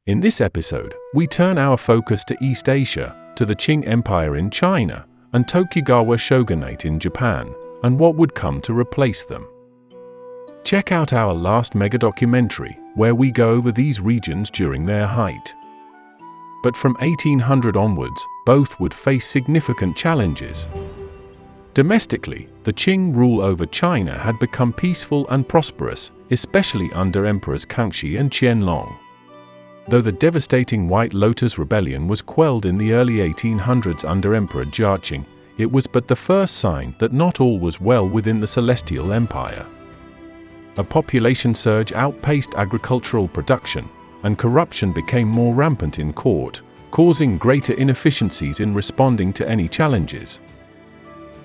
In this episode, we turn our focus to East Asia, to the Qing Empire in China, and Tokugawa Shogunate in Japan, and what would come to replace them. Check out our last megadocumentary, where we go over these regions during their height. But from 1800 onwards, both would face significant challenges. Domestically, the Qing rule over China had become peaceful and prosperous, especially under Emperors Kangxi and Qianlong. Though the devastating White Lotus Rebellion was quelled in the early 1800s under Emperor Jiaqing, it was but the first sign that not all was well within the Celestial Empire. A population surge outpaced agricultural production, and corruption became more rampant in court, causing greater inefficiencies in responding to any challenges.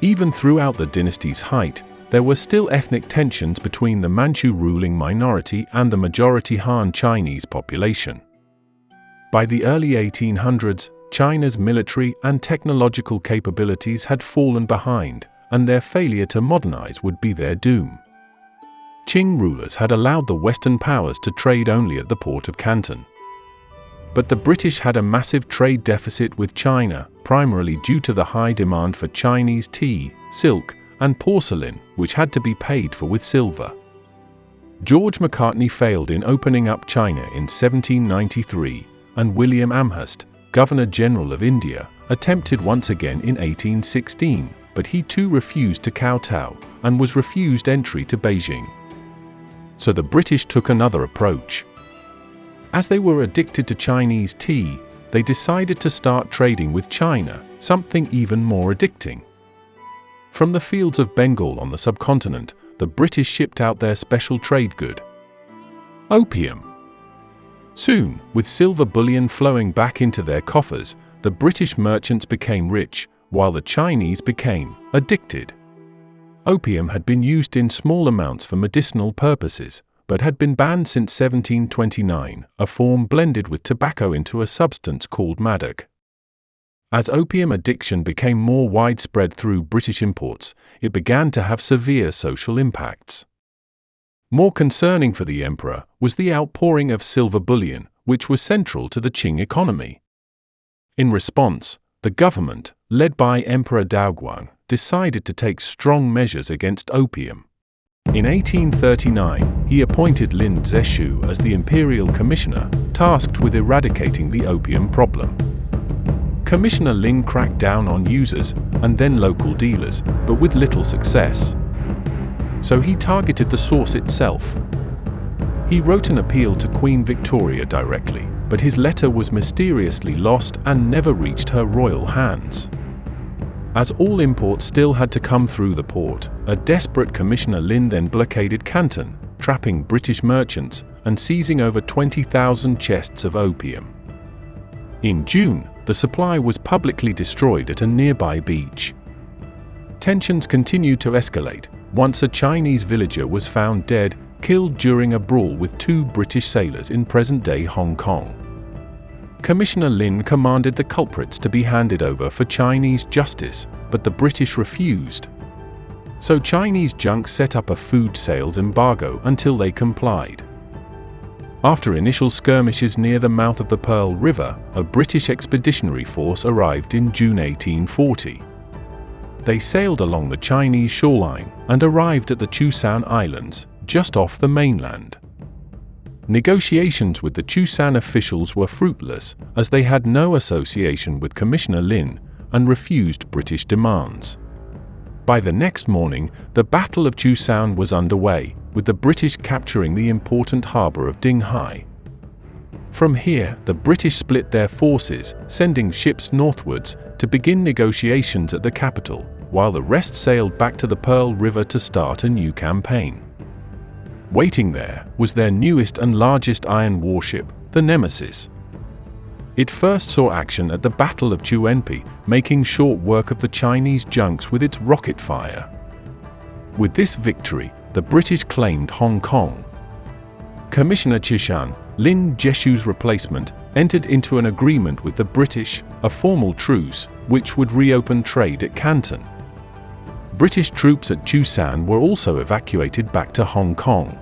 Even throughout the dynasty's height, there were still ethnic tensions between the Manchu ruling minority and the majority Han Chinese population. By the early 1800s, China's military and technological capabilities had fallen behind, and their failure to modernize would be their doom. Qing rulers had allowed the Western powers to trade only at the port of Canton. But the British had a massive trade deficit with China, primarily due to the high demand for Chinese tea, silk, and porcelain, which had to be paid for with silver. George Macartney failed in opening up China in 1793, and William Amherst, Governor-General of India, attempted once again in 1816, but he too refused to kowtow, and was refused entry to Beijing. So the British took another approach. As they were addicted to Chinese tea, they decided to start trading with China, something even more addicting. From the fields of Bengal on the subcontinent, the British shipped out their special trade good: opium. Soon, with silver bullion flowing back into their coffers, the British merchants became rich, while the Chinese became addicted. Opium had been used in small amounts for medicinal purposes, but had been banned since 1729, a form blended with tobacco into a substance called madoc. As opium addiction became more widespread through British imports, it began to have severe social impacts. More concerning for the emperor was the outpouring of silver bullion, which was central to the Qing economy. In response, the government, led by Emperor Daoguang, decided to take strong measures against opium. In 1839, he appointed Lin Zexu as the imperial commissioner, tasked with eradicating the opium problem. Commissioner Lin cracked down on users, and then local dealers, but with little success. So he targeted the source itself. He wrote an appeal to Queen Victoria directly, but his letter was mysteriously lost and never reached her royal hands. As all imports still had to come through the port, a desperate Commissioner Lin then blockaded Canton, trapping British merchants and seizing over 20,000 chests of opium. In June, the supply was publicly destroyed at a nearby beach. Tensions continued to escalate once a Chinese villager was found dead, killed during a brawl with two British sailors in present-day Hong Kong. Commissioner Lin commanded the culprits to be handed over for Chinese justice, but the British refused. So Chinese junks set up a food sales embargo until they complied. After initial skirmishes near the mouth of the Pearl River, a British expeditionary force arrived in June 1840. They sailed along the Chinese shoreline and arrived at the Chusan Islands, just off the mainland. Negotiations with the Chusan officials were fruitless, as they had no association with Commissioner Lin and refused British demands. By the next morning, the Battle of Chusan was underway, with the British capturing the important harbour of Dinghai. From here, the British split their forces, sending ships northwards to begin negotiations at the capital, while the rest sailed back to the Pearl River to start a new campaign. Waiting there was their newest and largest iron warship, the Nemesis. It first saw action at the Battle of Chuenpi, making short work of the Chinese junks with its rocket fire. With this victory, the British claimed Hong Kong. Commissioner Chishan, Lin Zexu's replacement, entered into an agreement with the British, a formal truce, which would reopen trade at Canton. British troops at Chusan were also evacuated back to Hong Kong.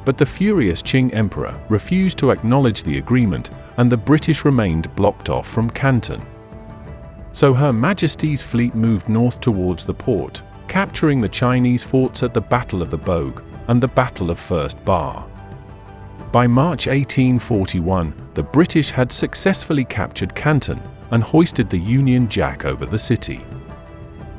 But the furious Qing emperor refused to acknowledge the agreement, and the British remained blocked off from Canton. So Her Majesty's fleet moved north towards the port, capturing the Chinese forts at the Battle of the Bogue and the Battle of First Bar. By March 1841, the British had successfully captured Canton and hoisted the Union Jack over the city.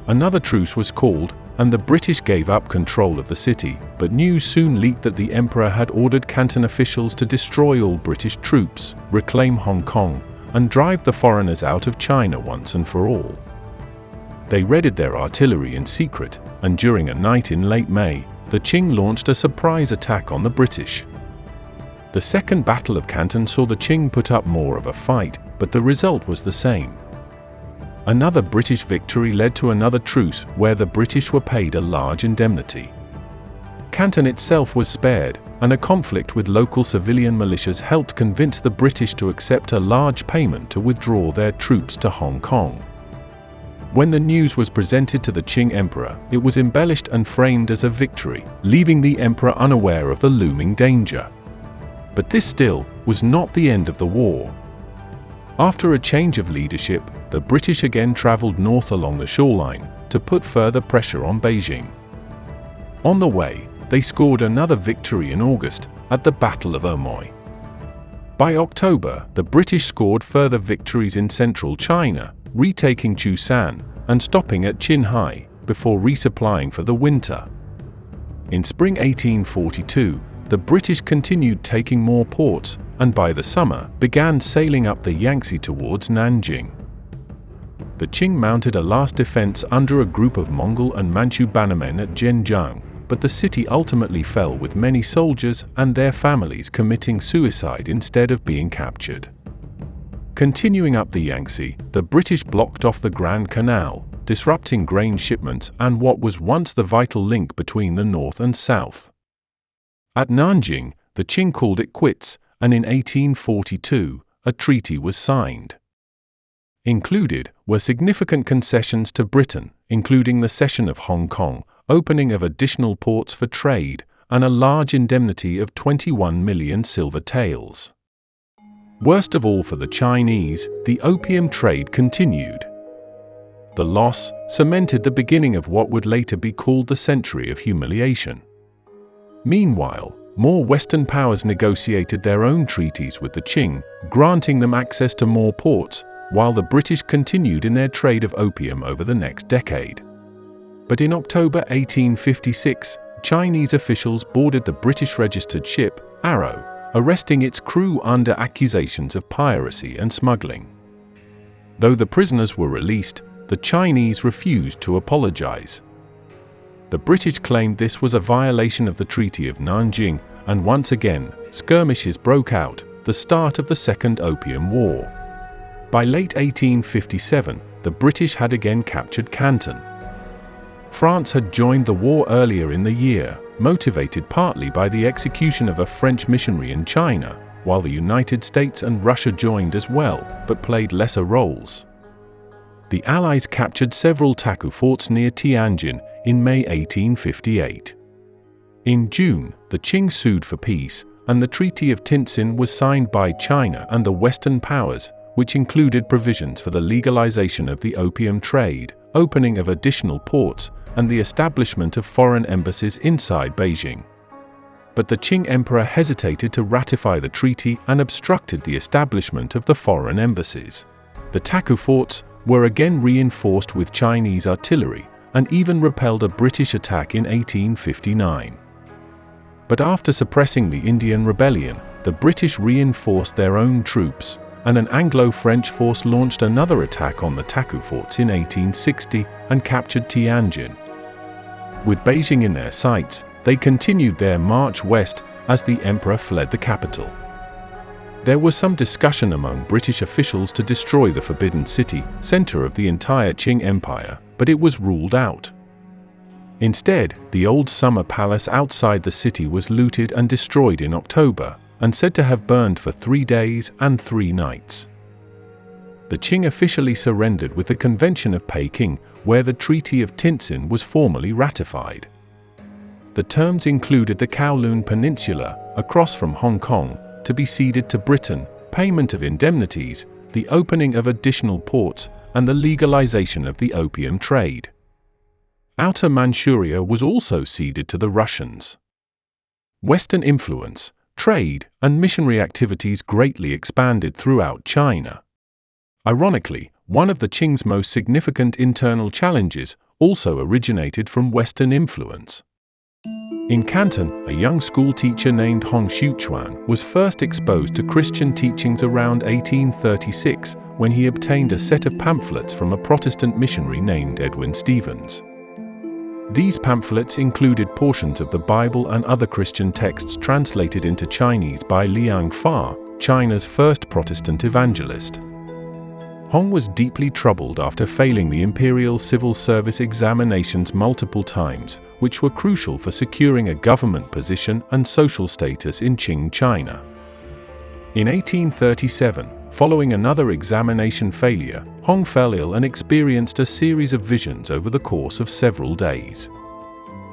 Another truce was called, and the British gave up control of the city, but news soon leaked that the emperor had ordered Canton officials to destroy all British troops, reclaim Hong Kong, and drive the foreigners out of China once and for all. They readied their artillery in secret, and during a night in late May, the Qing launched a surprise attack on the British. The Second Battle of Canton saw the Qing put up more of a fight, but the result was the same. Another British victory led to another truce where the British were paid a large indemnity. Canton itself was spared, and a conflict with local civilian militias helped convince the British to accept a large payment to withdraw their troops to Hong Kong. When the news was presented to the Qing emperor, it was embellished and framed as a victory, leaving the emperor unaware of the looming danger. But this still was not the end of the war. After a change of leadership, the British again traveled north along the shoreline to put further pressure on Beijing. On the way, they scored another victory in August at the Battle of Amoy. By October, the British scored further victories in central China, retaking Chusan and stopping at Qinghai before resupplying for the winter. In spring 1842, the British continued taking more ports, and by the summer began sailing up the Yangtze towards Nanjing. The Qing mounted a last defense under a group of Mongol and Manchu bannermen at Zhenjiang, but the city ultimately fell with many soldiers and their families committing suicide instead of being captured. Continuing up the Yangtze, the British blocked off the Grand Canal, disrupting grain shipments and what was once the vital link between the north and south. At Nanjing, the Qing called it quits, and in 1842, a treaty was signed. Included were significant concessions to Britain, including the cession of Hong Kong, opening of additional ports for trade, and a large indemnity of 21 million silver taels. Worst of all for the Chinese, the opium trade continued. The loss cemented the beginning of what would later be called the Century of Humiliation. Meanwhile, more Western powers negotiated their own treaties with the Qing, granting them access to more ports, while the British continued in their trade of opium over the next decade. But in October 1856, Chinese officials boarded the British-registered ship, Arrow, arresting its crew under accusations of piracy and smuggling. Though the prisoners were released, the Chinese refused to apologize. The British claimed this was a violation of the Treaty of Nanjing, and once again, skirmishes broke out, the start of the Second Opium War. By late 1857, the British had again captured Canton. France had joined the war earlier in the year, motivated partly by the execution of a French missionary in China, while the United States and Russia joined as well, but played lesser roles. The Allies captured several Taku forts near Tianjin in May 1858. In June, the Qing sued for peace, and the Treaty of Tientsin was signed by China and the Western powers, which included provisions for the legalization of the opium trade, opening of additional ports, and the establishment of foreign embassies inside Beijing. But the Qing emperor hesitated to ratify the treaty and obstructed the establishment of the foreign embassies. The Taku forts were again reinforced with Chinese artillery, and even repelled a British attack in 1859. But after suppressing the Indian Rebellion, the British reinforced their own troops, and an Anglo-French force launched another attack on the Taku forts in 1860 and captured Tianjin. With Beijing in their sights, they continued their march west as the emperor fled the capital. There was some discussion among British officials to destroy the Forbidden City, center of the entire Qing Empire, but it was ruled out. Instead, the old summer palace outside the city was looted and destroyed in October, and said to have burned for 3 days and 3 nights. The Qing officially surrendered with the Convention of Peking, where the Treaty of Tientsin was formally ratified. The terms included the Kowloon Peninsula, across from Hong Kong, to be ceded to Britain, payment of indemnities, the opening of additional ports, and the legalization of the opium trade. Outer Manchuria was also ceded to the Russians. Western influence, trade, and missionary activities greatly expanded throughout China. Ironically, one of the Qing's most significant internal challenges also originated from Western influence. In Canton, a young school teacher named Hong Xiuquan was first exposed to Christian teachings around 1836 when he obtained a set of pamphlets from a Protestant missionary named Edwin Stevens. These pamphlets included portions of the Bible and other Christian texts translated into Chinese by Liang Fa, China's first Protestant evangelist. Hong was deeply troubled after failing the imperial civil service examinations multiple times, which were crucial for securing a government position and social status in Qing China. In 1837, following another examination failure, Hong fell ill and experienced a series of visions over the course of several days.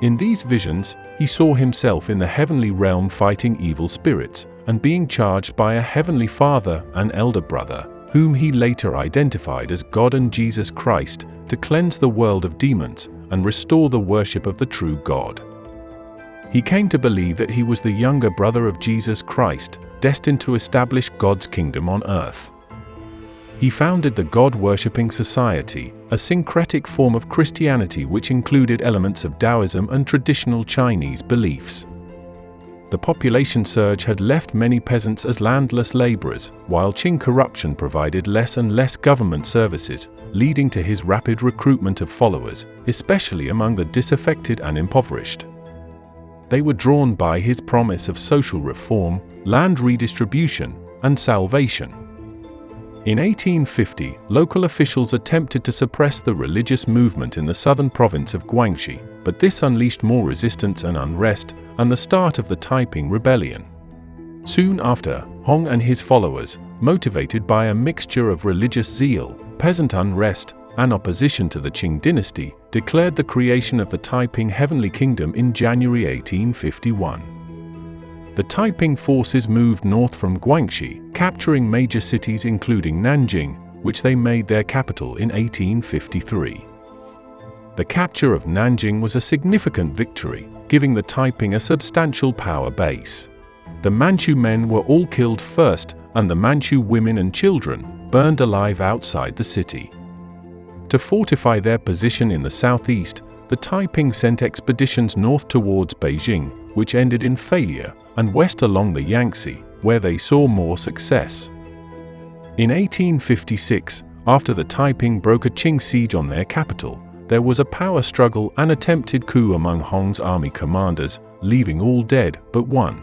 In these visions, he saw himself in the heavenly realm fighting evil spirits and being charged by a heavenly father and elder brother, whom he later identified as God and Jesus Christ, to cleanse the world of demons and restore the worship of the true God. He came to believe that he was the younger brother of Jesus Christ, destined to establish God's kingdom on earth. He founded the God-worshipping society, a syncretic form of Christianity which included elements of Taoism and traditional Chinese beliefs. The population surge had left many peasants as landless laborers, while Qing corruption provided less and less government services, leading to his rapid recruitment of followers, especially among the disaffected and impoverished. They were drawn by his promise of social reform, land redistribution, and salvation. In 1850, local officials attempted to suppress the religious movement in the southern province of Guangxi, but this unleashed more resistance and unrest, and the start of the Taiping Rebellion. Soon after, Hong and his followers, motivated by a mixture of religious zeal, peasant unrest, and opposition to the Qing Dynasty, declared the creation of the Taiping Heavenly Kingdom in January 1851. The Taiping forces moved north from Guangxi, capturing major cities including Nanjing, which they made their capital in 1853. The capture of Nanjing was a significant victory, giving the Taiping a substantial power base. The Manchu men were all killed first, and the Manchu women and children burned alive outside the city. To fortify their position in the southeast, the Taiping sent expeditions north towards Beijing, which ended in failure, and west along the Yangtze, where they saw more success. In 1856, after the Taiping broke a Qing siege on their capital, there was a power struggle and attempted coup among Hong's army commanders, leaving all dead but one.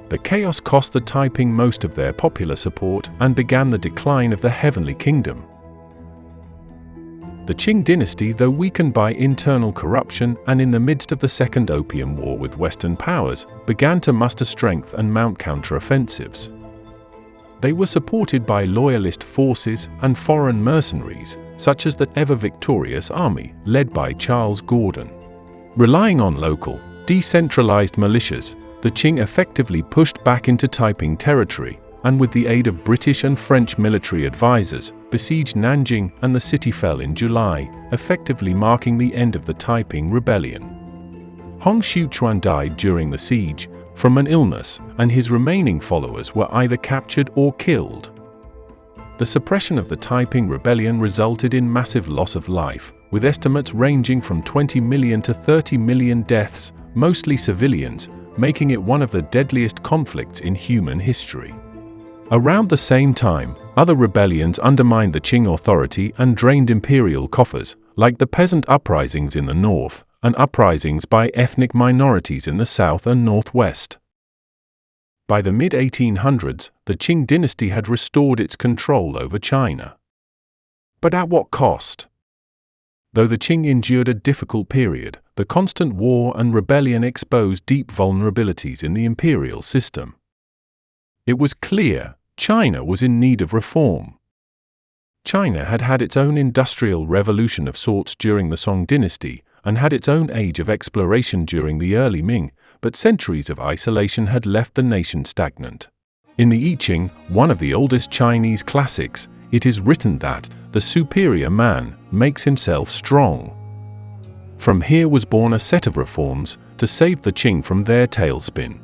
The chaos cost the Taiping most of their popular support and began the decline of the Heavenly Kingdom. The Qing dynasty, though weakened by internal corruption and in the midst of the Second Opium War with Western powers, began to muster strength and mount counteroffensives. They were supported by loyalist forces and foreign mercenaries, such as the ever-victorious army led by Charles Gordon. Relying on local, decentralized militias, the Qing effectively pushed back into Taiping territory, and with the aid of British and French military advisors, besieged Nanjing, and the city fell in July, effectively marking the end of the Taiping Rebellion. Hong Xiuquan died during the siege from an illness, and his remaining followers were either captured or killed. The suppression of the Taiping Rebellion resulted in massive loss of life, with estimates ranging from 20 million to 30 million deaths, mostly civilians, making it one of the deadliest conflicts in human history. Around the same time, other rebellions undermined the Qing authority and drained imperial coffers, like the peasant uprisings in the north and uprisings by ethnic minorities in the south and northwest. By the mid-1800s, the Qing dynasty had restored its control over China. But at what cost? Though the Qing endured a difficult period, the constant war and rebellion exposed deep vulnerabilities in the imperial system. It was clear China was in need of reform. China had had its own industrial revolution of sorts during the Song dynasty, and had its own age of exploration during the early Ming, but centuries of isolation had left the nation stagnant. In the I Ching, one of the oldest Chinese classics, it is written that the superior man makes himself strong. From here was born a set of reforms to save the Qing from their tailspin.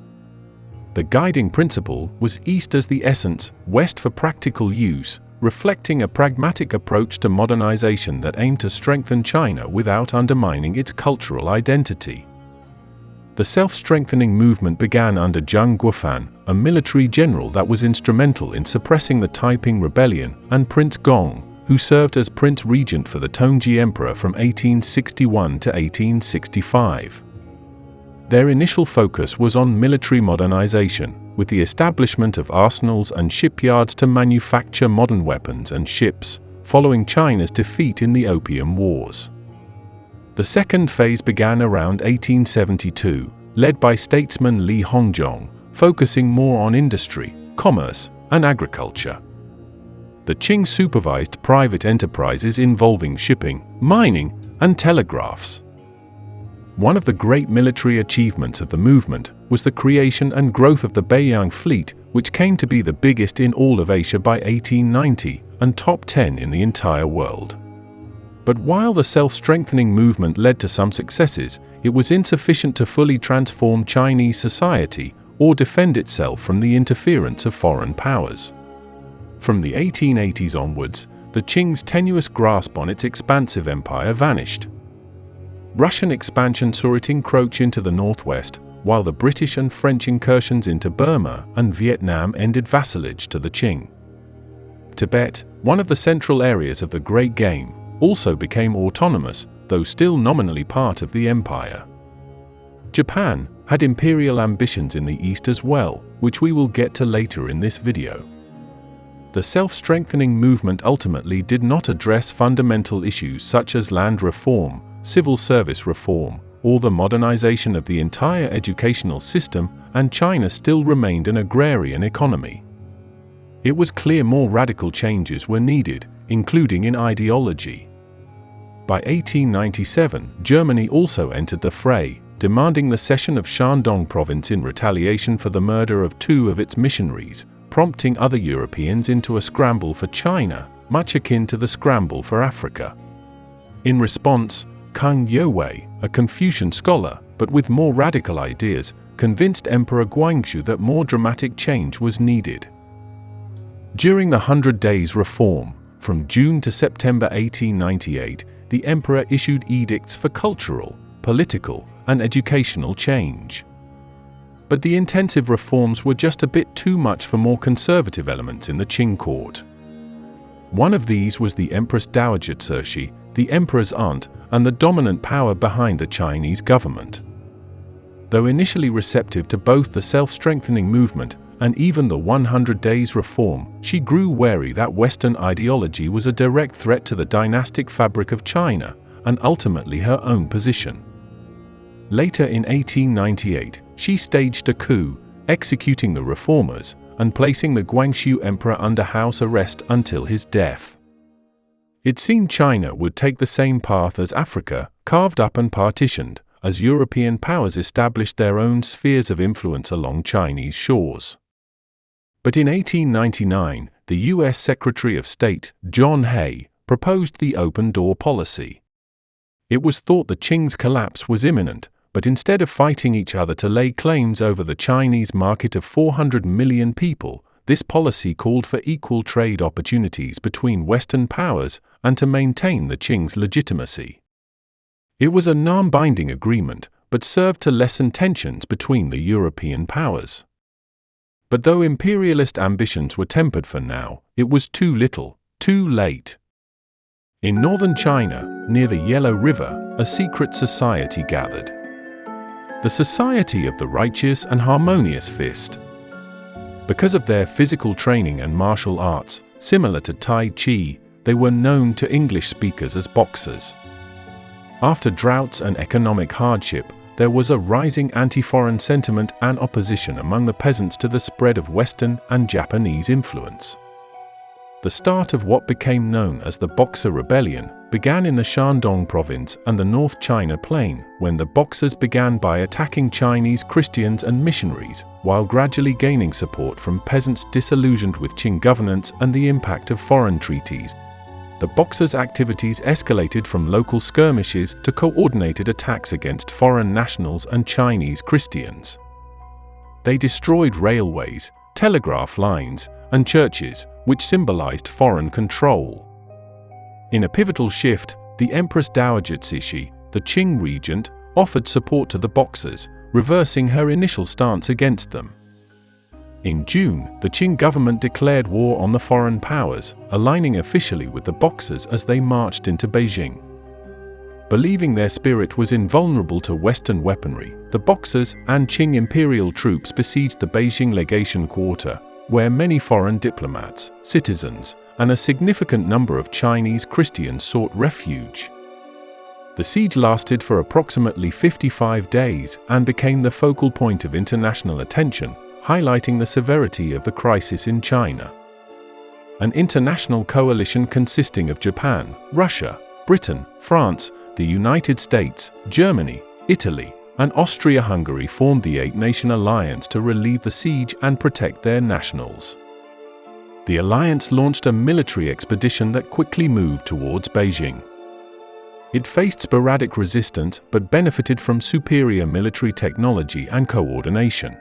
The guiding principle was East as the essence, West for practical use, reflecting a pragmatic approach to modernization that aimed to strengthen China without undermining its cultural identity. The self-strengthening movement began under Zhang Guofan, a military general that was instrumental in suppressing the Taiping Rebellion, and Prince Gong, who served as Prince Regent for the Tongji Emperor from 1861 to 1865. Their initial focus was on military modernization, with the establishment of arsenals and shipyards to manufacture modern weapons and ships, following China's defeat in the Opium Wars. The second phase began around 1872, led by statesman Li Hongzhong, focusing more on industry, commerce, and agriculture. The Qing supervised private enterprises involving shipping, mining, and telegraphs. One of the great military achievements of the movement was the creation and growth of the Beiyang fleet, which came to be the biggest in all of Asia by 1890 and top 10 in the entire world. But while the self-strengthening movement led to some successes, it was insufficient to fully transform Chinese society or defend itself from the interference of foreign powers. From the 1880s onwards, the Qing's tenuous grasp on its expansive empire vanished. Russian expansion saw it encroach into the northwest, while the British and French incursions into Burma and Vietnam ended vassalage to the Qing. Tibet, one of the central areas of the Great Game, also became autonomous, though still nominally part of the empire. Japan had imperial ambitions in the east as well, which we will get to later in this video. The self-strengthening movement ultimately did not address fundamental issues such as land reform, civil service reform, or the modernization of the entire educational system, and China still remained an agrarian economy. It was clear more radical changes were needed, including in ideology. By 1897, Germany also entered the fray, demanding the cession of Shandong province in retaliation for the murder of 2 of its missionaries, prompting other Europeans into a scramble for China, much akin to the scramble for Africa. In response, Kang Youwei, a Confucian scholar, but with more radical ideas, convinced Emperor Guangxu that more dramatic change was needed. During the 100 Days Reform, from June to September 1898, the emperor issued edicts for cultural, political, and educational change. But the intensive reforms were just a bit too much for more conservative elements in the Qing court. One of these was the Empress Dowager Cixi, the emperor's aunt, and the dominant power behind the Chinese government. Though initially receptive to both the self-strengthening movement and even the 100 Days Reform, she grew wary that Western ideology was a direct threat to the dynastic fabric of China, and ultimately her own position. Later in 1898, she staged a coup, executing the reformers, and placing the Guangxu emperor under house arrest until his death. It seemed China would take the same path as Africa, carved up and partitioned, as European powers established their own spheres of influence along Chinese shores. But in 1899, the U.S. Secretary of State, John Hay, proposed the open door policy. It was thought the Qing's collapse was imminent, but instead of fighting each other to lay claims over the Chinese market of 400 million people, this policy called for equal trade opportunities between Western powers and to maintain the Qing's legitimacy. It was a non-binding agreement, but served to lessen tensions between the European powers. But though imperialist ambitions were tempered for now, it was too little, too late. In northern China, near the Yellow River, a secret society gathered. The Society of the Righteous and Harmonious Fist. Because of their physical training and martial arts, similar to Tai Chi, they were known to English speakers as boxers. After droughts and economic hardship, there was a rising anti-foreign sentiment and opposition among the peasants to the spread of Western and Japanese influence. The The start of what became known as the Boxer Rebellion began in the Shandong province and the North China Plain, when the Boxers began by attacking Chinese Christians and missionaries, while gradually gaining support from peasants disillusioned with Qing governance and the impact of foreign treaties. The Boxers' activities escalated from local skirmishes to coordinated attacks against foreign nationals and Chinese Christians. They destroyed railways, telegraph lines, and churches, which symbolized foreign control. In a pivotal shift, the Empress Dowager Cixi, the Qing regent, offered support to the Boxers, reversing her initial stance against them. In June, the Qing government declared war on the foreign powers, aligning officially with the Boxers as they marched into Beijing. Believing their spirit was invulnerable to Western weaponry, the Boxers and Qing imperial troops besieged the Beijing legation quarter, where many foreign diplomats, citizens, and a significant number of Chinese Christians sought refuge. The siege lasted for approximately 55 days and became the focal point of international attention, highlighting the severity of the crisis in China. An international coalition consisting of Japan, Russia, Britain, France, the United States, Germany, Italy, and Austria-Hungary formed the Eight-Nation Alliance to relieve the siege and protect their nationals. The alliance launched a military expedition that quickly moved towards Beijing. It faced sporadic resistance but benefited from superior military technology and coordination.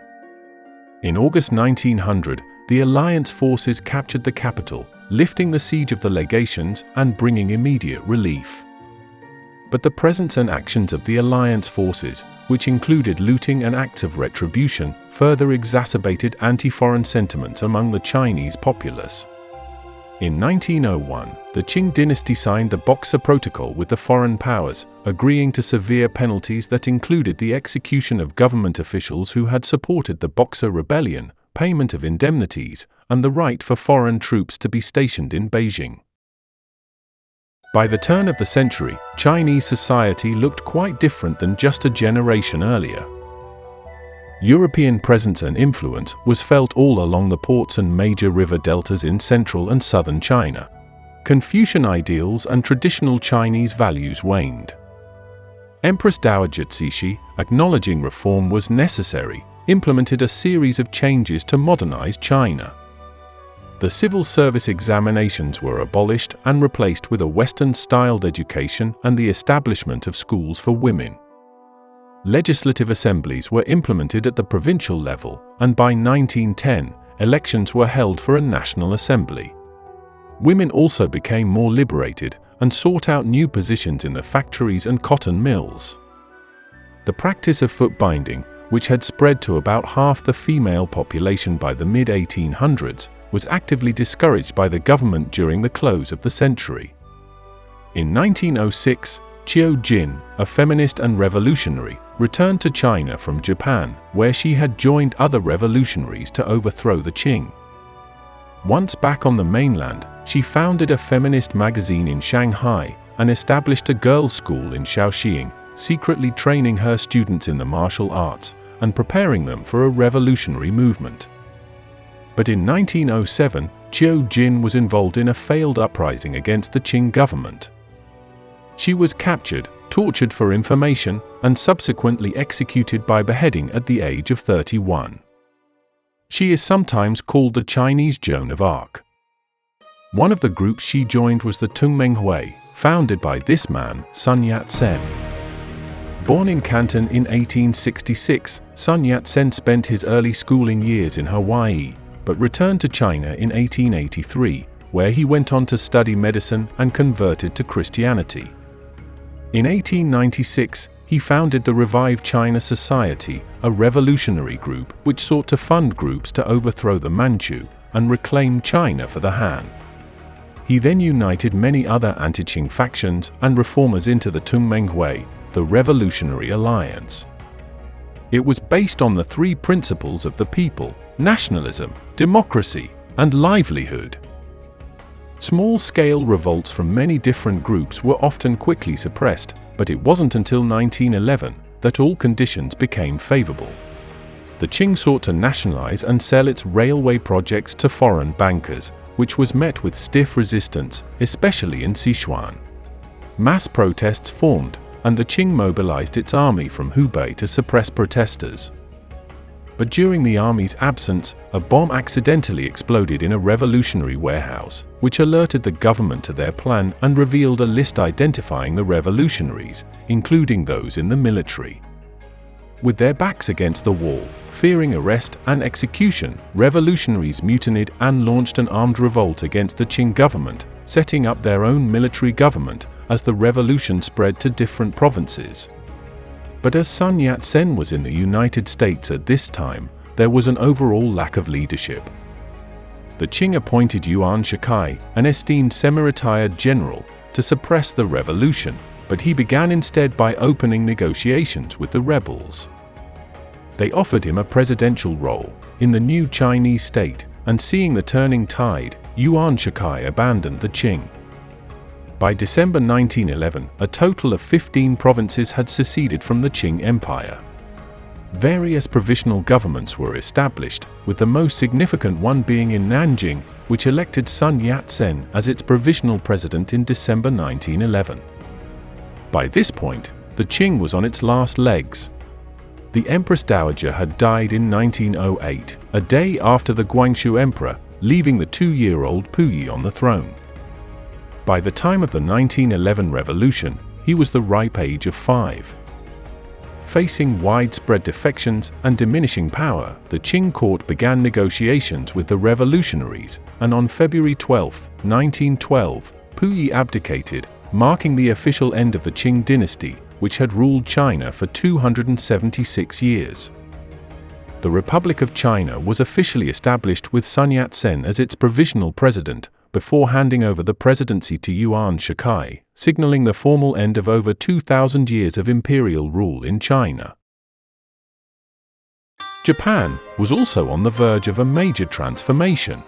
In August 1900, the alliance forces captured the capital, lifting the siege of the legations and bringing immediate relief. But the presence and actions of the alliance forces, which included looting and acts of retribution, further exacerbated anti-foreign sentiments among the Chinese populace. In 1901, the Qing dynasty signed the Boxer Protocol with the foreign powers, agreeing to severe penalties that included the execution of government officials who had supported the Boxer Rebellion, payment of indemnities, and the right for foreign troops to be stationed in Beijing. By the turn of the century, Chinese society looked quite different than just a generation earlier. European presence and influence was felt all along the ports and major river deltas in central and southern China. Confucian ideals and traditional Chinese values waned. Empress Dowager Cixi, acknowledging reform was necessary, implemented a series of changes to modernize China. The civil service examinations were abolished and replaced with a Western-styled education and the establishment of schools for women. Legislative assemblies were implemented at the provincial level, and by 1910, elections were held for a national assembly. Women also became more liberated and sought out new positions in the factories and cotton mills. The practice of foot binding, which had spread to about half the female population by the mid-1800s, was actively discouraged by the government during the close of the century. In 1906, Qiu Jin, a feminist and revolutionary, returned to China from Japan, where she had joined other revolutionaries to overthrow the Qing. Once back on the mainland, she founded a feminist magazine in Shanghai and established a girls' school in Shaoxing, secretly training her students in the martial arts and preparing them for a revolutionary movement. But in 1907, Qiu Jin was involved in a failed uprising against the Qing government. She was captured, tortured for information, and subsequently executed by beheading at the age of 31. She is sometimes called the Chinese Joan of Arc. One of the groups she joined was the Tungmenghui, founded by this man, Sun Yat-sen. Born in Canton in 1866, Sun Yat-sen spent his early schooling years in Hawaii, but returned to China in 1883, where he went on to study medicine and converted to Christianity. In 1896, he founded the Revive China Society, a revolutionary group which sought to fund groups to overthrow the Manchu and reclaim China for the Han. He then united many other anti-Qing factions and reformers into the Tungmenghui, the Revolutionary Alliance. It was based on the three principles of the people: nationalism, democracy, and livelihood. Small-scale revolts from many different groups were often quickly suppressed, but it wasn't until 1911 that all conditions became favorable. The Qing sought to nationalize and sell its railway projects to foreign bankers, which was met with stiff resistance, especially in Sichuan. Mass protests formed, and the Qing mobilized its army from Hubei to suppress protesters. But during the army's absence, a bomb accidentally exploded in a revolutionary warehouse, which alerted the government to their plan and revealed a list identifying the revolutionaries, including those in the military. With their backs against the wall, fearing arrest and execution, revolutionaries mutinied and launched an armed revolt against the Qing government, setting up their own military government as the revolution spread to different provinces. But as Sun Yat-sen was in the United States at this time, there was an overall lack of leadership. The Qing appointed Yuan Shikai, an esteemed semi-retired general, to suppress the revolution, but he began instead by opening negotiations with the rebels. They offered him a presidential role in the new Chinese state, and seeing the turning tide, Yuan Shikai abandoned the Qing. By December 1911, a total of 15 provinces had seceded from the Qing Empire. Various provisional governments were established, with the most significant one being in Nanjing, which elected Sun Yat-sen as its provisional president in December 1911. By this point, the Qing was on its last legs. The Empress Dowager had died in 1908, a day after the Guangxu Emperor, leaving the 2-year-old Puyi on the throne. By the time of the 1911 revolution, he was the ripe age of 5. Facing widespread defections and diminishing power, the Qing court began negotiations with the revolutionaries, and on February 12, 1912, Puyi abdicated, marking the official end of the Qing Dynasty, which had ruled China for 276 years. The Republic of China was officially established with Sun Yat-sen as its provisional president, before handing over the presidency to Yuan Shikai, signaling the formal end of over 2,000 years of imperial rule in China. Japan was also on the verge of a major transformation.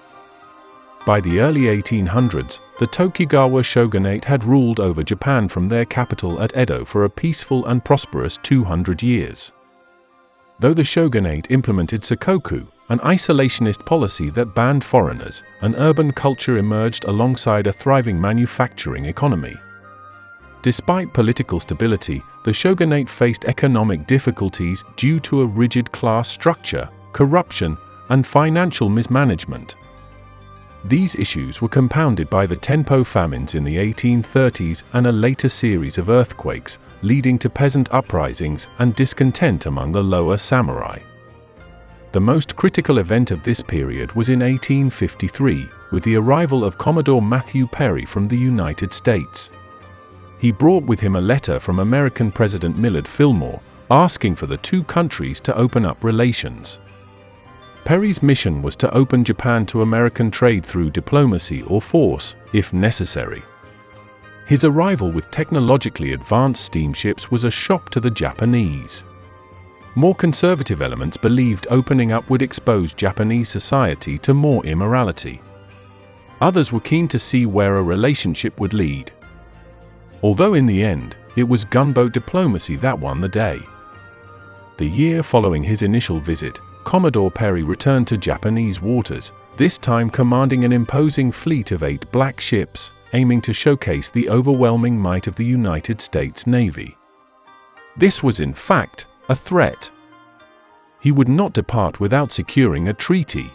By the early 1800s, the Tokugawa shogunate had ruled over Japan from their capital at Edo for a peaceful and prosperous 200 years. Though the shogunate implemented sakoku, an isolationist policy that banned foreigners, an urban culture emerged alongside a thriving manufacturing economy. Despite political stability, the shogunate faced economic difficulties due to a rigid class structure, corruption, and financial mismanagement. These issues were compounded by the Tenpo famines in the 1830s and a later series of earthquakes, leading to peasant uprisings and discontent among the lower samurai. The most critical event of this period was in 1853, with the arrival of Commodore Matthew Perry from the United States. He brought with him a letter from American President Millard Fillmore, asking for the two countries to open up relations. Perry's mission was to open Japan to American trade through diplomacy or force, if necessary. His arrival with technologically advanced steamships was a shock to the Japanese. More conservative elements believed opening up would expose Japanese society to more immorality. Others were keen to see where a relationship would lead. Although in the end, it was gunboat diplomacy that won the day. The year following his initial visit, Commodore Perry returned to Japanese waters, this time commanding an imposing fleet of 8 black ships, aiming to showcase the overwhelming might of the United States Navy. This was in fact a threat. He would not depart without securing a treaty.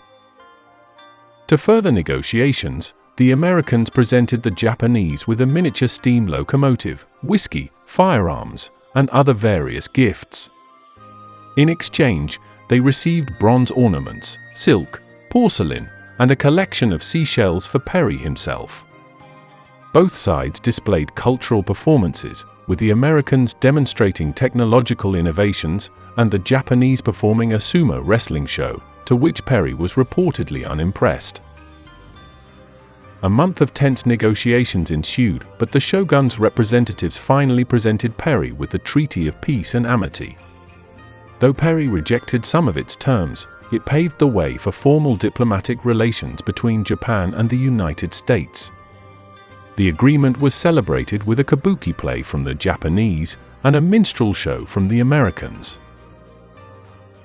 To further negotiations, the Americans presented the Japanese with a miniature steam locomotive, whiskey, firearms, and other various gifts. In exchange, they received bronze ornaments, silk, porcelain, and a collection of seashells for Perry himself. Both sides displayed cultural performances, with the Americans demonstrating technological innovations and the Japanese performing a sumo wrestling show, to which Perry was reportedly unimpressed. A month of tense negotiations ensued, but the shogun's representatives finally presented Perry with the Treaty of Peace and Amity. Though Perry rejected some of its terms, it paved the way for formal diplomatic relations between Japan and the United States. The agreement was celebrated with a kabuki play from the Japanese and a minstrel show from the Americans.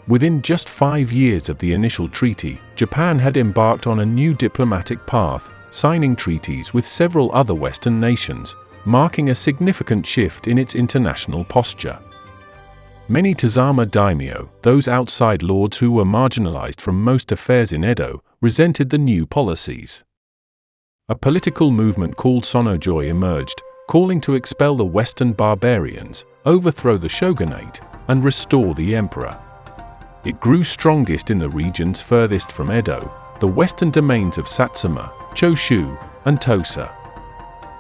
Within just 5 years of the initial treaty, Japan had embarked on a new diplomatic path, signing treaties with several other Western nations, marking a significant shift in its international posture. Many Tazama daimyo, those outside lords who were marginalized from most affairs in Edo, resented the new policies. A political movement called Sino-Joi emerged, calling to expel the Western barbarians, overthrow the shogunate, and restore the emperor. It grew strongest in the regions furthest from Edo, the western domains of Satsuma, Choshu, and Tosa.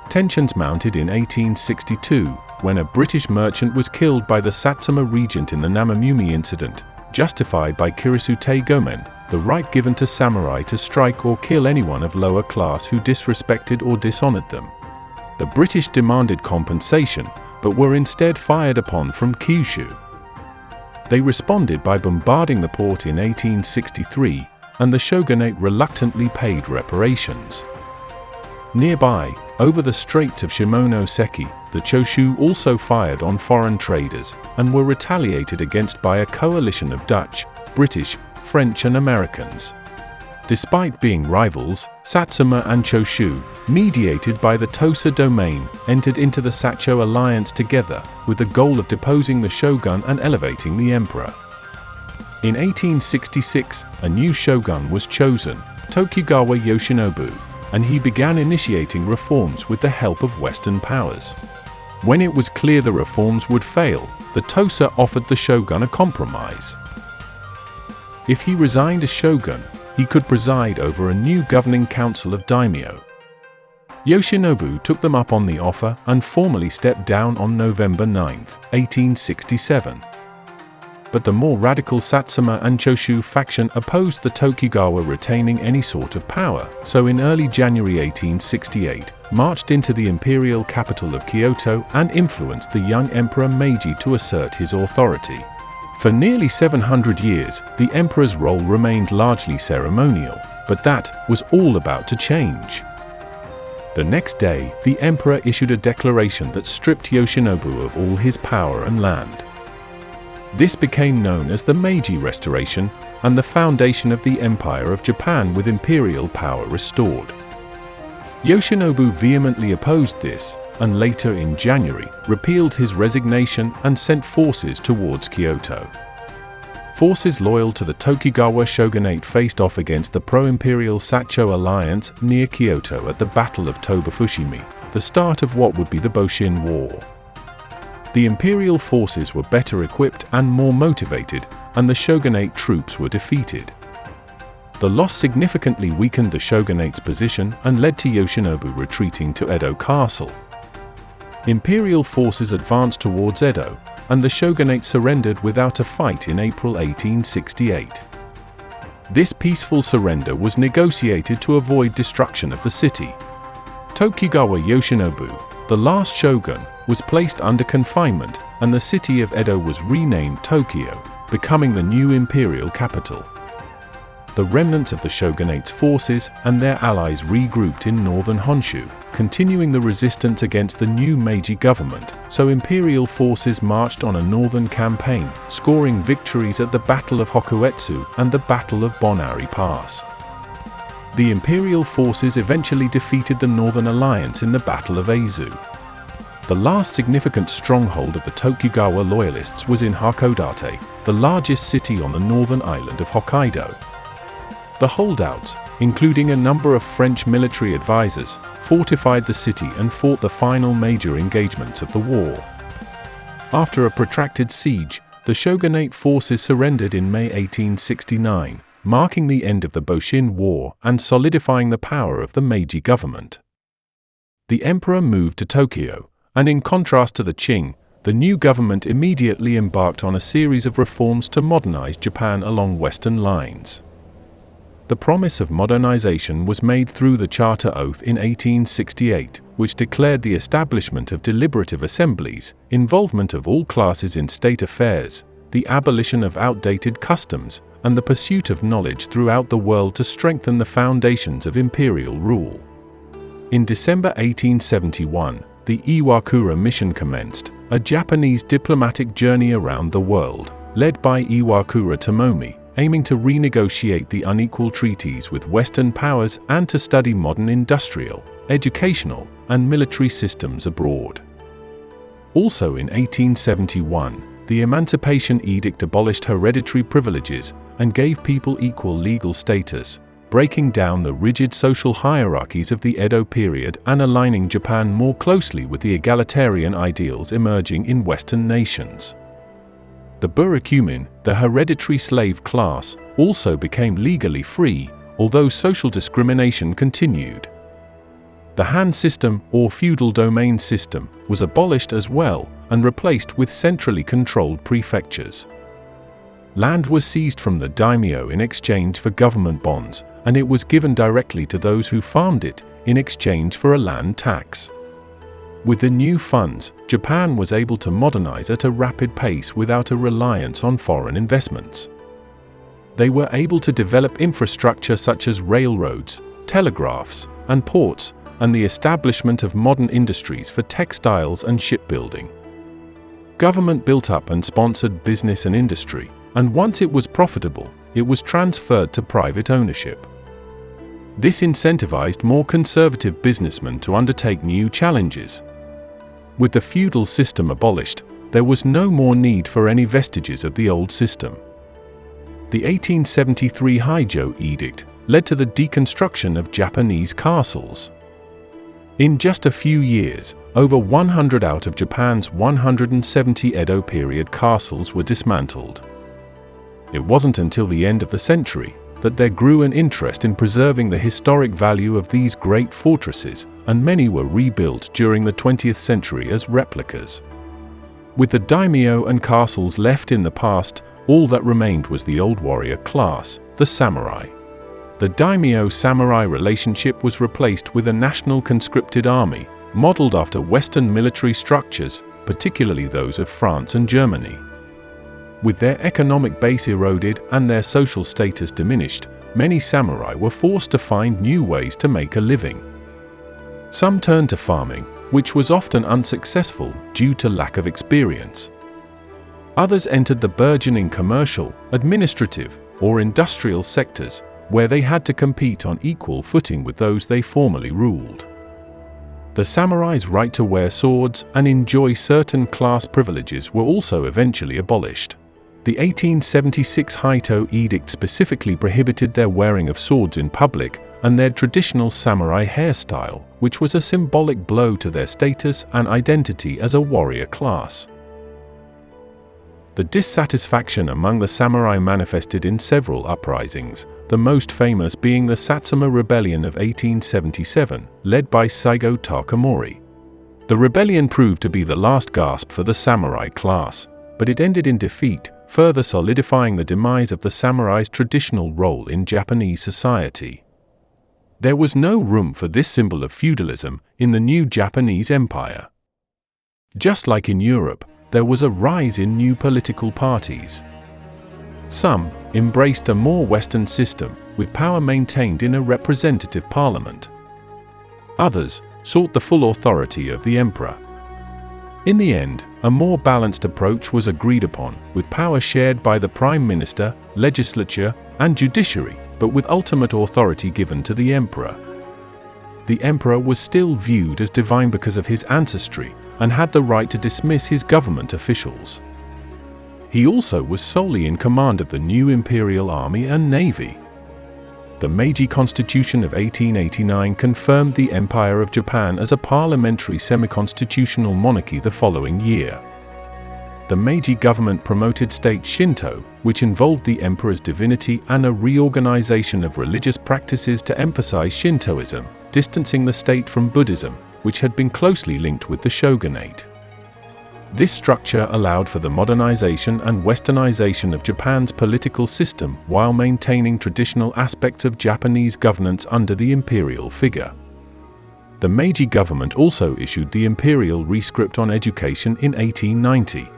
Tensions mounted in 1862, when a British merchant was killed by the Satsuma regent in the Namamumi incident, justified by Kirisute Gomen, the right given to samurai to strike or kill anyone of lower class who disrespected or dishonored them. The British demanded compensation, but were instead fired upon from Kyushu. They responded by bombarding the port in 1863, and the shogunate reluctantly paid reparations. Nearby, over the Straits of Shimonoseki, the Choshu also fired on foreign traders and were retaliated against by a coalition of Dutch, British, French and Americans. Despite being rivals, Satsuma and Choshu, mediated by the Tosa domain, entered into the Sacho alliance together with the goal of deposing the shogun and elevating the emperor. In 1866, a new shogun was chosen, Tokugawa Yoshinobu, and he began initiating reforms with the help of Western powers. When it was clear the reforms would fail, the Tosa offered the shogun a compromise. If he resigned as shogun, he could preside over a new governing council of daimyo. Yoshinobu took them up on the offer and formally stepped down on November 9, 1867. But the more radical Satsuma and Choshu faction opposed the Tokugawa retaining any sort of power, so in early January 1868, marched into the imperial capital of Kyoto and influenced the young Emperor Meiji to assert his authority. For nearly 700 years, the emperor's role remained largely ceremonial, but that was all about to change. The next day, the emperor issued a declaration that stripped Yoshinobu of all his power and land. This became known as the Meiji Restoration and the foundation of the Empire of Japan with imperial power restored. Yoshinobu vehemently opposed this, and later in January, repealed his resignation and sent forces towards Kyoto. Forces loyal to the Tokugawa shogunate faced off against the pro-imperial Sacho alliance near Kyoto at the Battle of Toba-Fushimi, the start of what would be the Boshin War. The imperial forces were better equipped and more motivated, and the shogunate troops were defeated. The loss significantly weakened the shogunate's position and led to Yoshinobu retreating to Edo Castle. Imperial forces advanced towards Edo, and the shogunate surrendered without a fight in April 1868. This peaceful surrender was negotiated to avoid destruction of the city. Tokugawa Yoshinobu, the last shogun, was placed under confinement, and the city of Edo was renamed Tokyo, becoming the new imperial capital. The remnants of the shogunate's forces and their allies regrouped in northern Honshu, continuing the resistance against the new Meiji government, so imperial forces marched on a northern campaign, scoring victories at the Battle of Hokuetsu and the Battle of Bonari Pass. The imperial forces eventually defeated the Northern Alliance in the Battle of Aizu. The last significant stronghold of the Tokugawa loyalists was in Hakodate, the largest city on the northern island of Hokkaido. The holdouts, including a number of French military advisors, fortified the city and fought the final major engagements of the war. After a protracted siege, the shogunate forces surrendered in May 1869, marking the end of the Boshin War and solidifying the power of the Meiji government. The emperor moved to Tokyo, and in contrast to the Qing, the new government immediately embarked on a series of reforms to modernize Japan along Western lines. The promise of modernization was made through the Charter Oath in 1868, which declared the establishment of deliberative assemblies, involvement of all classes in state affairs, the abolition of outdated customs, and the pursuit of knowledge throughout the world to strengthen the foundations of imperial rule. In December 1871, the Iwakura mission commenced, a Japanese diplomatic journey around the world, led by Iwakura Tomomi, aiming to renegotiate the unequal treaties with Western powers and to study modern industrial, educational, and military systems abroad. Also in 1871, the Emancipation Edict abolished hereditary privileges and gave people equal legal status, breaking down the rigid social hierarchies of the Edo period and aligning Japan more closely with the egalitarian ideals emerging in Western nations. The Burakumin, the hereditary slave class, also became legally free, although social discrimination continued. The Han system, or feudal domain system, was abolished as well and replaced with centrally controlled prefectures. Land was seized from the daimyo in exchange for government bonds, and it was given directly to those who farmed it in exchange for a land tax. With the new funds, Japan was able to modernize at a rapid pace without a reliance on foreign investments. They were able to develop infrastructure such as railroads, telegraphs, and ports, and the establishment of modern industries for textiles and shipbuilding. Government built up and sponsored business and industry, and once it was profitable, it was transferred to private ownership. This incentivized more conservative businessmen to undertake new challenges. With the feudal system abolished, there was no more need for any vestiges of the old system. The 1873 Heijo Edict led to the deconstruction of Japanese castles. In just a few years, over 100 out of Japan's 170 Edo period castles were dismantled. It wasn't until the end of the century that there grew an interest in preserving the historic value of these great fortresses, and many were rebuilt during the 20th century as replicas. With the daimyo and castles left in the past, all that remained was the old warrior class, the samurai. The daimyo-samurai relationship was replaced with a national conscripted army, modeled after Western military structures, particularly those of France and Germany. With their economic base eroded and their social status diminished, many samurai were forced to find new ways to make a living. Some turned to farming, which was often unsuccessful due to lack of experience. Others entered the burgeoning commercial, administrative, or industrial sectors, where they had to compete on equal footing with those they formerly ruled. The samurai's right to wear swords and enjoy certain class privileges were also eventually abolished. The 1876 Heijo Edict specifically prohibited their wearing of swords in public and their traditional samurai hairstyle, which was a symbolic blow to their status and identity as a warrior class. The dissatisfaction among the samurai manifested in several uprisings, the most famous being the Satsuma Rebellion of 1877, led by Saigo Takamori. The rebellion proved to be the last gasp for the samurai class, but it ended in defeat, further solidifying the demise of the samurai's traditional role in Japanese society. There was no room for this symbol of feudalism in the new Japanese empire. Just like in Europe, there was a rise in new political parties. Some embraced a more Western system, with power maintained in a representative parliament. Others sought the full authority of the emperor. In the end, a more balanced approach was agreed upon, with power shared by the prime minister, legislature, and judiciary, but with ultimate authority given to the emperor. The emperor was still viewed as divine because of his ancestry, and had the right to dismiss his government officials. He also was solely in command of the new imperial army and navy. The Meiji Constitution of 1889 confirmed the Empire of Japan as a parliamentary semi-constitutional monarchy the following year. The Meiji government promoted state Shinto, which involved the emperor's divinity and a reorganization of religious practices to emphasize Shintoism, distancing the state from Buddhism, which had been closely linked with the shogunate. This structure allowed for the modernization and westernization of Japan's political system while maintaining traditional aspects of Japanese governance under the imperial figure. The Meiji government also issued the imperial rescript on education in 1890.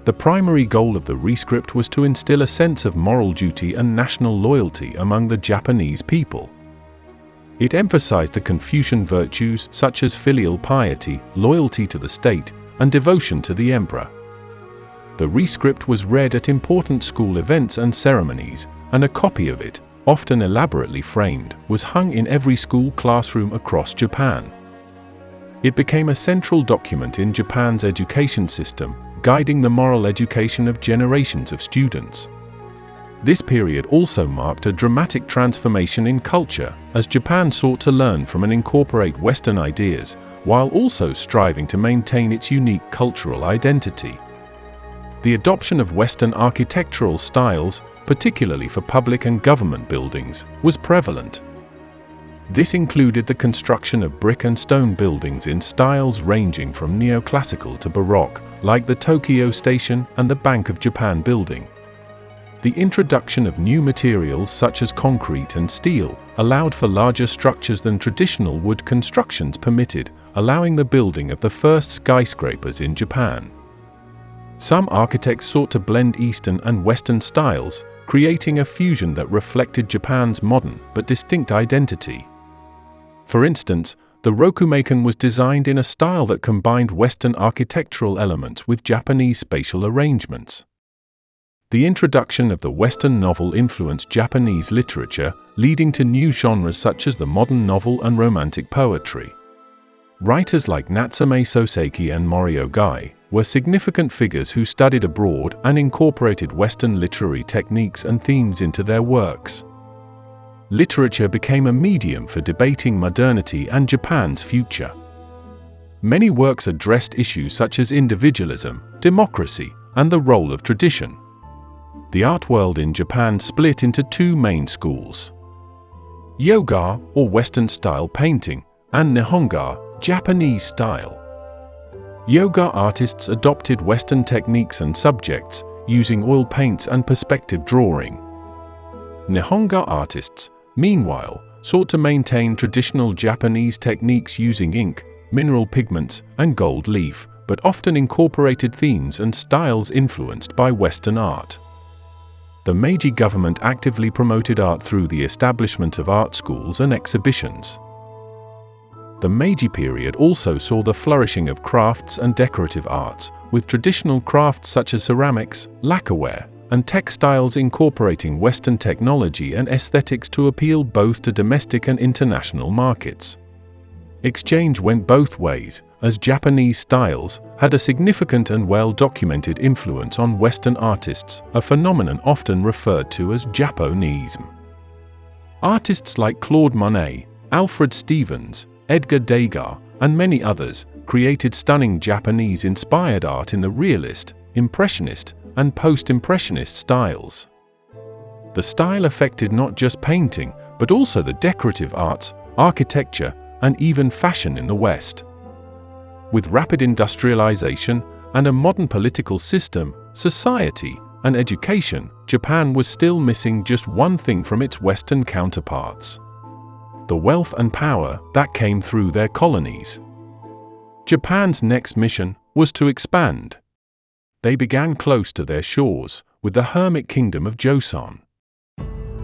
The primary goal of the rescript was to instill a sense of moral duty and national loyalty among the Japanese people. It emphasized the Confucian virtues such as filial piety, loyalty to the state, and devotion to the emperor. The rescript was read at important school events and ceremonies, and a copy of it, often elaborately framed, was hung in every school classroom across Japan. It became a central document in Japan's education system, guiding the moral education of generations of students. This period also marked a dramatic transformation in culture, as Japan sought to learn from and incorporate Western ideas, while also striving to maintain its unique cultural identity. The adoption of Western architectural styles, particularly for public and government buildings, was prevalent. This included the construction of brick and stone buildings in styles ranging from neoclassical to Baroque, like the Tokyo Station and the Bank of Japan building. The introduction of new materials such as concrete and steel allowed for larger structures than traditional wood constructions permitted, allowing the building of the first skyscrapers in Japan. Some architects sought to blend Eastern and Western styles, creating a fusion that reflected Japan's modern but distinct identity. For instance, the Rokumaken was designed in a style that combined Western architectural elements with Japanese spatial arrangements. The introduction of the Western novel influenced Japanese literature, leading to new genres such as the modern novel and romantic poetry. Writers like Natsume Soseki and Morio Gai were significant figures who studied abroad and incorporated Western literary techniques and themes into their works. Literature became a medium for debating modernity and Japan's future. Many works addressed issues such as individualism, democracy, and the role of tradition. The art world in Japan split into two main schools: Yoga, or Western-style painting, and Nihonga, Japanese style. Yoga artists adopted Western techniques and subjects, using oil paints and perspective drawing. Nihonga artists, meanwhile, sought to maintain traditional Japanese techniques using ink, mineral pigments, and gold leaf, but often incorporated themes and styles influenced by Western art. The Meiji government actively promoted art through the establishment of art schools and exhibitions. The Meiji period also saw the flourishing of crafts and decorative arts, with traditional crafts such as ceramics, lacquerware, and textiles incorporating Western technology and aesthetics to appeal both to domestic and international markets. Exchange went both ways, as Japanese styles had a significant and well-documented influence on Western artists, a phenomenon often referred to as Japonism. Artists like Claude Monet, Alfred Stevens, Edgar Degas, and many others created stunning Japanese-inspired art in the realist, impressionist, and post-impressionist styles. The style affected not just painting, but also the decorative arts, architecture, and even fashion in the West. With rapid industrialization and a modern political system, society, and education, Japan was still missing just one thing from its Western counterparts: the wealth and power that came through their colonies. Japan's next mission was to expand. They began close to their shores, with the hermit kingdom of Joseon.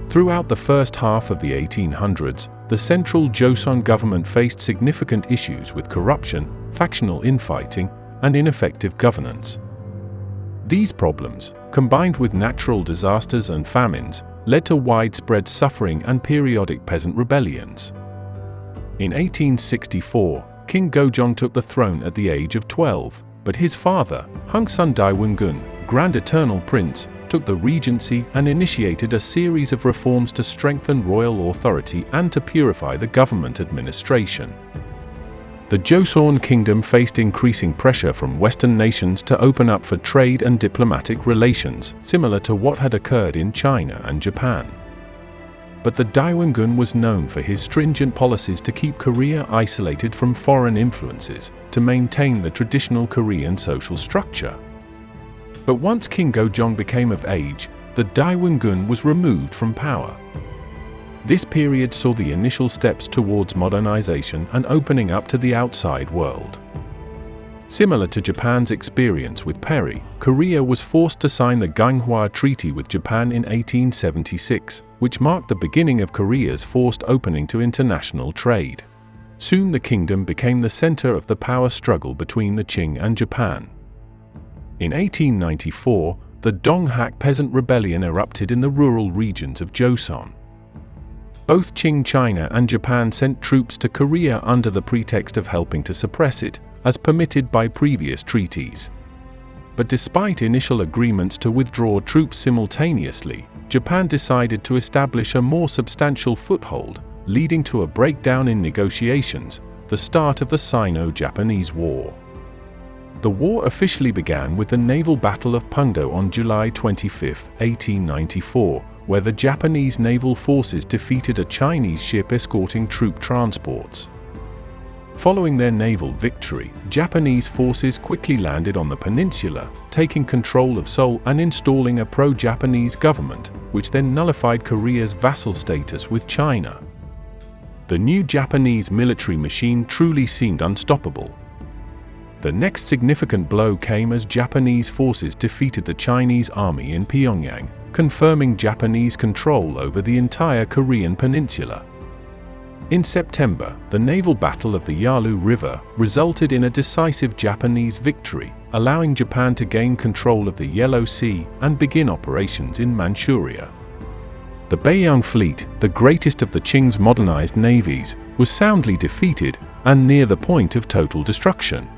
Throughout the first half of the 1800s, the central Joseon government faced significant issues with corruption, factional infighting, and ineffective governance. These problems, combined with natural disasters and famines, led to widespread suffering and periodic peasant rebellions. In 1864, King Gojong took the throne at the age of 12, but his father, Hungsun Daewongun, Grand Eternal Prince, took the regency and initiated a series of reforms to strengthen royal authority and to purify the government administration. The Joseon Kingdom faced increasing pressure from Western nations to open up for trade and diplomatic relations, similar to what had occurred in China and Japan. But the Daewongun was known for his stringent policies to keep Korea isolated from foreign influences, to maintain the traditional Korean social structure. But once King Gojong became of age, the Daewongun was removed from power. This period saw the initial steps towards modernization and opening up to the outside world. Similar to Japan's experience with Perry, Korea was forced to sign the Ganghwa Treaty with Japan in 1876, which marked the beginning of Korea's forced opening to international trade. Soon the kingdom became the center of the power struggle between the Qing and Japan. In 1894, the Donghak Peasant Rebellion erupted in the rural regions of Joseon. Both Qing China and Japan sent troops to Korea under the pretext of helping to suppress it, as permitted by previous treaties. But despite initial agreements to withdraw troops simultaneously, Japan decided to establish a more substantial foothold, leading to a breakdown in negotiations, the start of the Sino-Japanese War. The war officially began with the naval battle of Pungdo on July 25, 1894, where the Japanese naval forces defeated a Chinese ship escorting troop transports. Following their naval victory, Japanese forces quickly landed on the peninsula, taking control of Seoul and installing a pro-Japanese government, which then nullified Korea's vassal status with China. The new Japanese military machine truly seemed unstoppable. The next significant blow came as Japanese forces defeated the Chinese army in Pyongyang, confirming Japanese control over the entire Korean peninsula. In September, the naval battle of the Yalu River resulted in a decisive Japanese victory, allowing Japan to gain control of the Yellow Sea and begin operations in Manchuria. The Beiyang fleet, the greatest of the Qing's modernized navies, was soundly defeated and near the point of total destruction.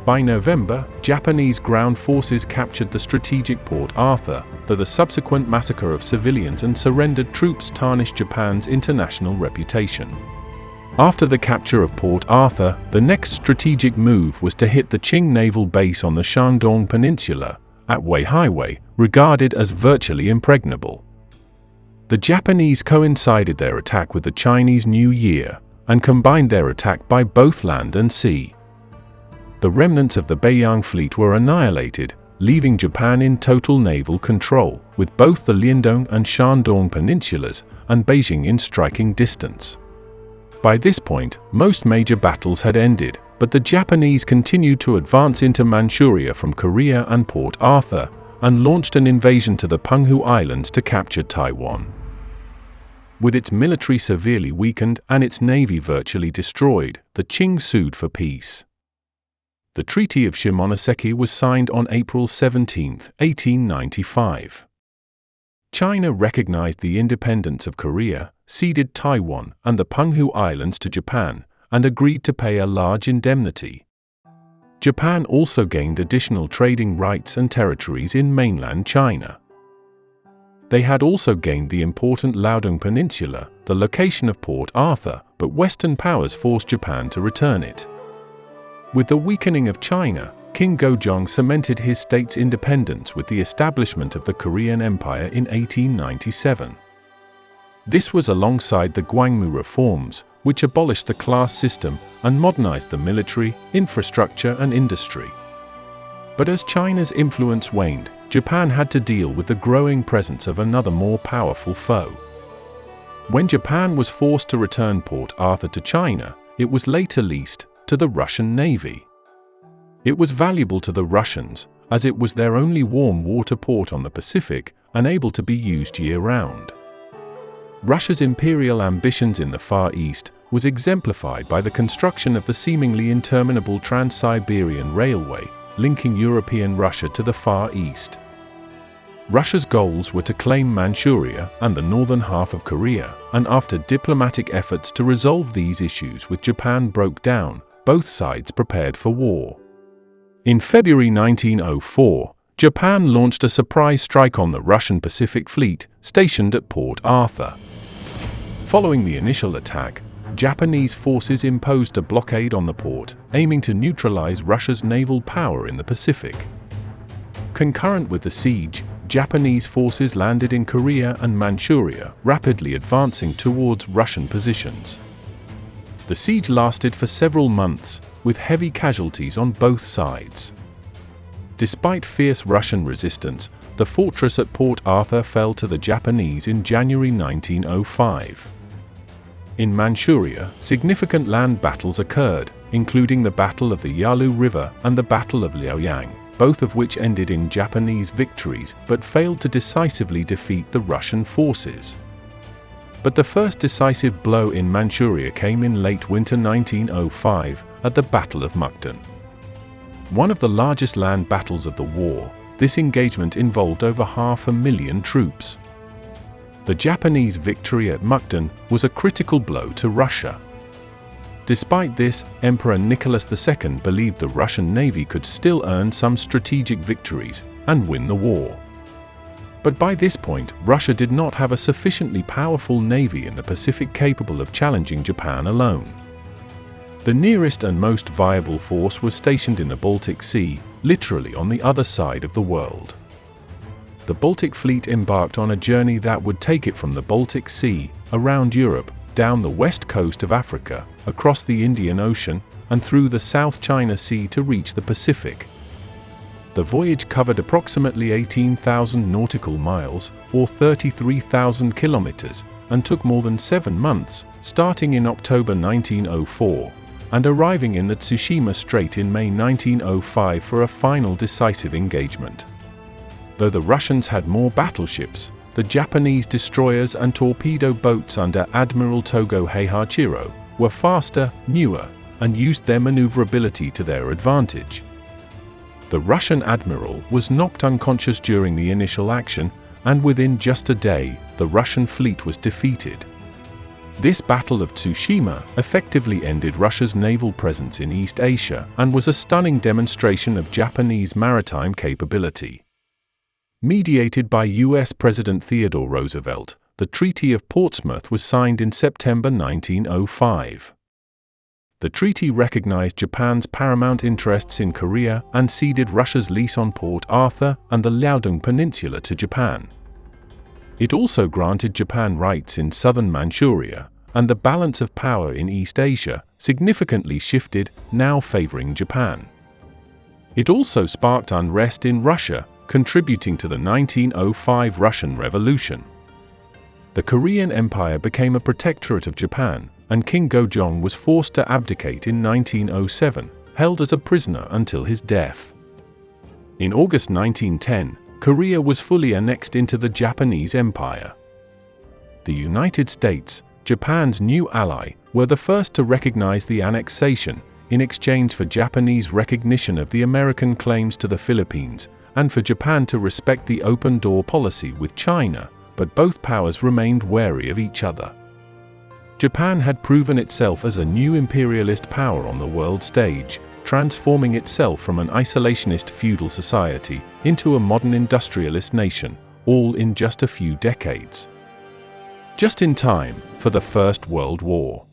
By November, Japanese ground forces captured the strategic Port Arthur, though the subsequent massacre of civilians and surrendered troops tarnished Japan's international reputation. After the capture of Port Arthur, the next strategic move was to hit the Qing naval base on the Shandong Peninsula, at Weihaiwei, regarded as virtually impregnable. The Japanese coincided their attack with the Chinese New Year, and combined their attack by both land and sea. The remnants of the Beiyang fleet were annihilated, leaving Japan in total naval control, with both the Liandong and Shandong peninsulas and Beijing in striking distance. By this point, most major battles had ended, but the Japanese continued to advance into Manchuria from Korea and Port Arthur, and launched an invasion to the Penghu Islands to capture Taiwan. With its military severely weakened and its navy virtually destroyed, the Qing sued for peace. The Treaty of Shimonoseki was signed on April 17, 1895. China recognized the independence of Korea, ceded Taiwan and the Penghu Islands to Japan, and agreed to pay a large indemnity. Japan also gained additional trading rights and territories in mainland China. They had also gained the important Liaodong Peninsula, the location of Port Arthur, but Western powers forced Japan to return it. With the weakening of China, King Gojong cemented his state's independence with the establishment of the Korean Empire in 1897. This was alongside the Gwangmu reforms, which abolished the class system and modernized the military, infrastructure and industry. But as China's influence waned, Japan had to deal with the growing presence of another more powerful foe. When Japan was forced to return Port Arthur to China, it was later leased to the Russian Navy. It was valuable to the Russians, as it was their only warm water port on the Pacific and able to be used year-round. Russia's imperial ambitions in the Far East was exemplified by the construction of the seemingly interminable Trans-Siberian Railway, linking European Russia to the Far East. Russia's goals were to claim Manchuria and the northern half of Korea, and after diplomatic efforts to resolve these issues with Japan broke down, both sides prepared for war. In February 1904, Japan launched a surprise strike on the Russian Pacific Fleet stationed at Port Arthur. Following the initial attack, Japanese forces imposed a blockade on the port, aiming to neutralize Russia's naval power in the Pacific. Concurrent with the siege, Japanese forces landed in Korea and Manchuria, rapidly advancing towards Russian positions. The siege lasted for several months, with heavy casualties on both sides. Despite fierce Russian resistance, the fortress at Port Arthur fell to the Japanese in January 1905. In Manchuria, significant land battles occurred, including the Battle of the Yalu River and the Battle of Liaoyang, both of which ended in Japanese victories but failed to decisively defeat the Russian forces. But the first decisive blow in Manchuria came in late winter 1905 at the Battle of Mukden. One of the largest land battles of the war, this engagement involved over 500,000 troops. The Japanese victory at Mukden was a critical blow to Russia. Despite this, Emperor Nicholas II believed the Russian navy could still earn some strategic victories and win the war. But by this point, Russia did not have a sufficiently powerful navy in the Pacific capable of challenging Japan alone. The nearest and most viable force was stationed in the Baltic Sea, literally on the other side of the world. The Baltic Fleet embarked on a journey that would take it from the Baltic Sea, around Europe, down the west coast of Africa, across the Indian Ocean, and through the South China Sea to reach the Pacific. The voyage covered approximately 18,000 nautical miles, or 33,000 kilometers, and took more than 7 months, starting in October 1904, and arriving in the Tsushima Strait in May 1905 for a final decisive engagement. Though the Russians had more battleships, the Japanese destroyers and torpedo boats under Admiral Togo Heihachiro were faster, newer, and used their maneuverability to their advantage. The Russian admiral was knocked unconscious during the initial action, and within just a day, the Russian fleet was defeated. This Battle of Tsushima effectively ended Russia's naval presence in East Asia and was a stunning demonstration of Japanese maritime capability. Mediated by US President Theodore Roosevelt, the Treaty of Portsmouth was signed in September 1905. The treaty recognized Japan's paramount interests in Korea and ceded Russia's lease on Port Arthur and the Liaodong Peninsula to Japan. It also granted Japan rights in southern Manchuria, and the balance of power in East Asia significantly shifted, now favoring Japan. It also sparked unrest in Russia, contributing to the 1905 Russian Revolution. The Korean Empire became a protectorate of Japan, and King Gojong was forced to abdicate in 1907, held as a prisoner until his death. In August 1910, Korea was fully annexed into the Japanese Empire. The United States, Japan's new ally, were the first to recognize the annexation, in exchange for Japanese recognition of the American claims to the Philippines, and for Japan to respect the open-door policy with China, but both powers remained wary of each other. Japan had proven itself as a new imperialist power on the world stage, transforming itself from an isolationist feudal society into a modern industrialist nation, all in just a few decades. Just in time for the First World War.